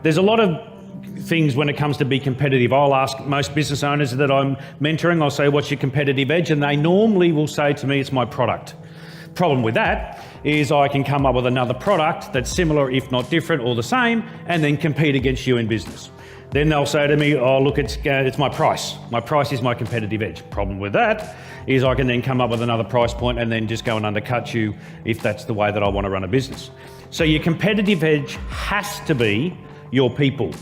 there's a lot of things when it comes to be competitive. I'll ask most business owners that I'm mentoring, I'll say, what's your competitive edge? And they normally will say to me, it's my product. Problem with that is I can come up with another product that's similar, if not different, or the same, and then compete against you in business. Then they'll say to me, oh, look, it's my price. My price is my competitive edge. Problem with that is I can then come up with another price point and then just go and undercut you if that's the way that I want to run a business. So your competitive edge has to be your people.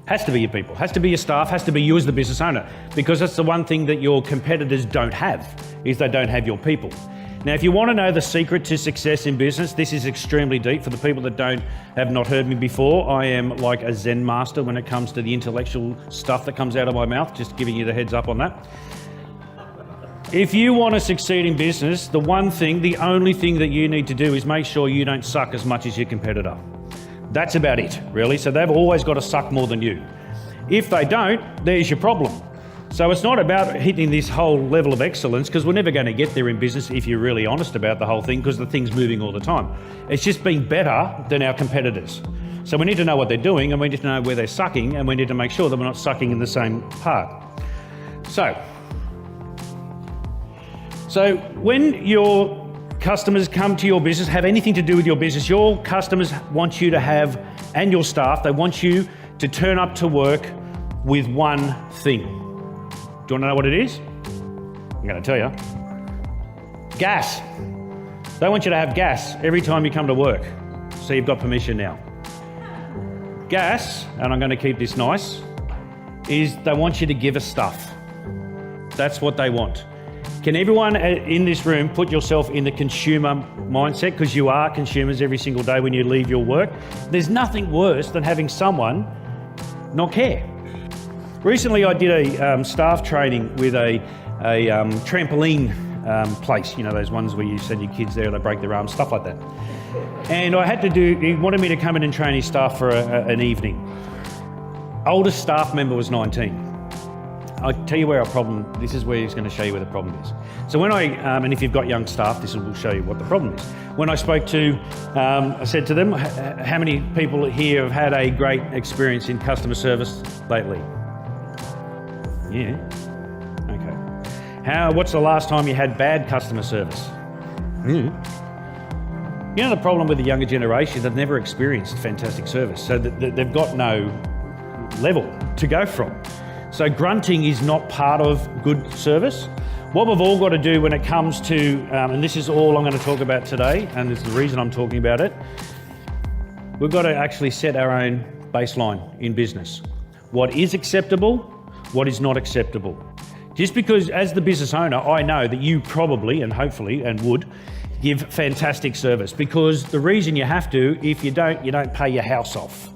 Has to be your people, has to be your staff, has to be you as the business owner, because that's the one thing that your competitors don't have, is they don't have your people. Now, if you want to know the secret to success in business, this is extremely deep. For the people that have not heard me before, I am like a Zen master when it comes to the intellectual stuff that comes out of my mouth, just giving you the heads up on that. If you want to succeed in business, the only thing that you need to do is make sure you don't suck as much as your competitor. That's about it, really. So they've always got to suck more than you. If they don't, there's your problem. So it's not about hitting this whole level of excellence, because we're never going to get there in business if you're really honest about the whole thing, because the thing's moving all the time. It's just being better than our competitors. So we need to know what they're doing, and we need to know where they're sucking, and we need to make sure that we're not sucking in the same part. So when your customers come to your business, have anything to do with your business, your customers want you to have, and your staff, they want you to turn up to work with one thing. Do you want to know what it is? I'm going to tell you. Gas. They want you to have gas every time you come to work. So you've got permission now. Gas, and I'm going to keep this nice, is they want you to give us stuff. That's what they want. Can everyone in this room put yourself in the consumer mindset? Because you are consumers every single day when you leave your work. There's nothing worse than having someone not care. Recently, I did a staff training with a trampoline place. You know, those ones where you send your kids there and they break their arms, stuff like that. And I had to he wanted me to come in and train his staff for an evening. Oldest staff member was 19. I'll tell you where this is where he's going to show you where the problem is. So when and if you've got young staff, this will show you what the problem is. When I spoke I said to them, how many people here have had a great experience in customer service lately? Yeah, okay. What's the last time you had bad customer service? You know, the problem with the younger generation, they've never experienced fantastic service, so they've got no level to go from. So grunting is not part of good service. What we've all got to do when it comes to, and this is all I'm going to talk about today, and this is the reason I'm talking about it, we've got to actually set our own baseline in business. What is acceptable, what is not acceptable. Just because as the business owner, I know that you probably and hopefully and would give fantastic service, because the reason you have to, if you don't pay your house off,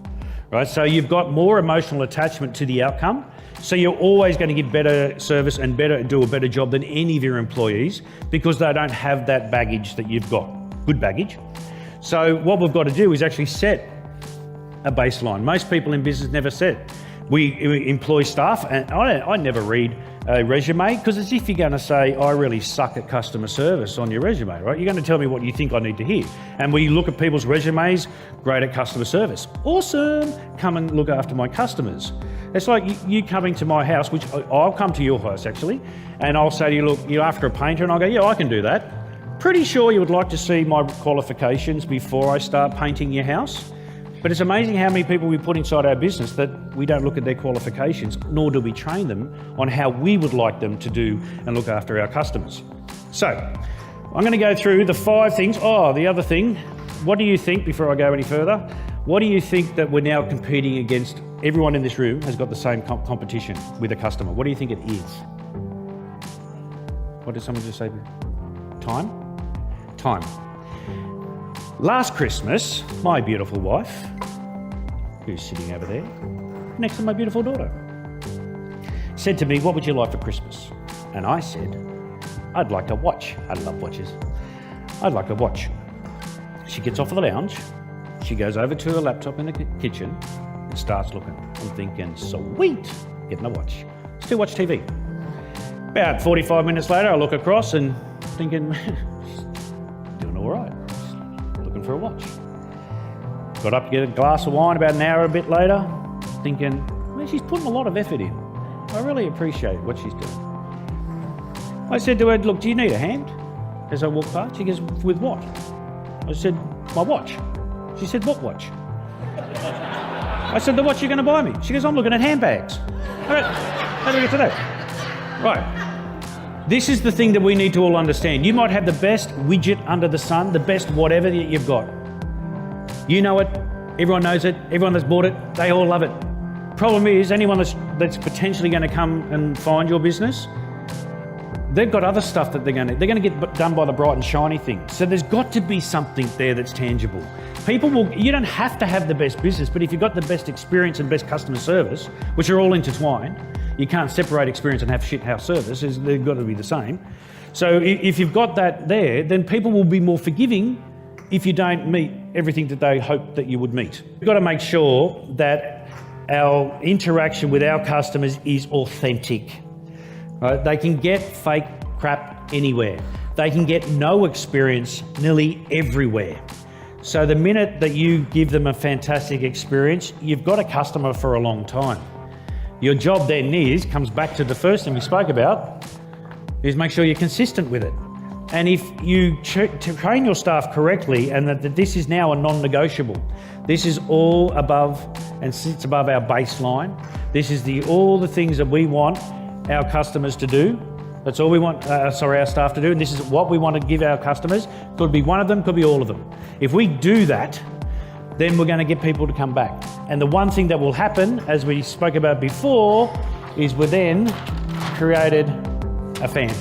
right? So you've got more emotional attachment to the outcome. So you're always going to give better service and do a better job than any of your employees, because they don't have that baggage that you've got, good baggage. So what we've got to do is actually set a baseline. Most people in business never set. We employ staff, and I never read a resume, because it's if you're going to say, I really suck at customer service on your resume, right? You're going to tell me what you think I need to hear. And we look at people's resumes, great at customer service. Awesome, come and look after my customers. It's like you coming to my house, which I'll come to your house actually, and I'll say to you, look, you're after a painter, and I'll go, yeah, I can do that. Pretty sure you would like to see my qualifications before I start painting your house. But it's amazing how many people we put inside our business that we don't look at their qualifications, nor do we train them on how we would like them to do and look after our customers. So I'm going to go through the 5 things. Oh, the other thing, what do you think, before I go any further, what do you think that we're now competing against? Everyone in this room has got the same competition with a customer. What do you think it is? What did someone just say? Time? Time. Last Christmas, my beautiful wife, who's sitting over there, next to my beautiful daughter, said to me, what would you like for Christmas? And I said, I'd like a watch. I love watches. I'd like a watch. She gets off of the lounge, she goes over to her laptop in the kitchen and starts looking. I'm thinking, sweet, getting a watch. Still watch TV. About 45 minutes later, I look across and thinking, she's doing all right. Looking for a watch. Got up to get a glass of wine about an hour a bit later, thinking, man, she's putting a lot of effort in. I really appreciate what she's doing. I said to her, look, do you need a hand? As I walked past, she goes, with what? I said, my watch. She said, what watch? I said, the watch you're going to buy me. She goes, I'm looking at handbags. All right, how do we get to that? Right. This is the thing that we need to all understand. You might have the best widget under the sun, the best whatever that you've got. You know it, everyone knows it, everyone that's bought it, they all love it. Problem is, anyone that's potentially going to come and find your business, they've got other stuff that they're going to get done by the bright and shiny thing. So there's got to be something there that's tangible. You don't have to have the best business, but if you've got the best experience and best customer service, which are all intertwined, you can't separate experience and have shit house service, they've got to be the same. So if you've got that there, then people will be more forgiving if you don't meet everything that they hope that you would meet. We've got to make sure that our interaction with our customers is authentic. Right? They can get fake crap anywhere. They can get no experience nearly everywhere. So the minute that you give them a fantastic experience, you've got a customer for a long time. Your job then comes back to the first thing we spoke about, is make sure you're consistent with it. And if you train your staff correctly, and that this is now a non-negotiable, this is all above and sits above our baseline. This is all the things that we want our customers to do. That's all we want, our staff to do. And this is what we want to give our customers. Could be one of them, could be all of them. If we do that, then we're going to get people to come back. And the one thing that will happen, as we spoke about before, is we then created a fan.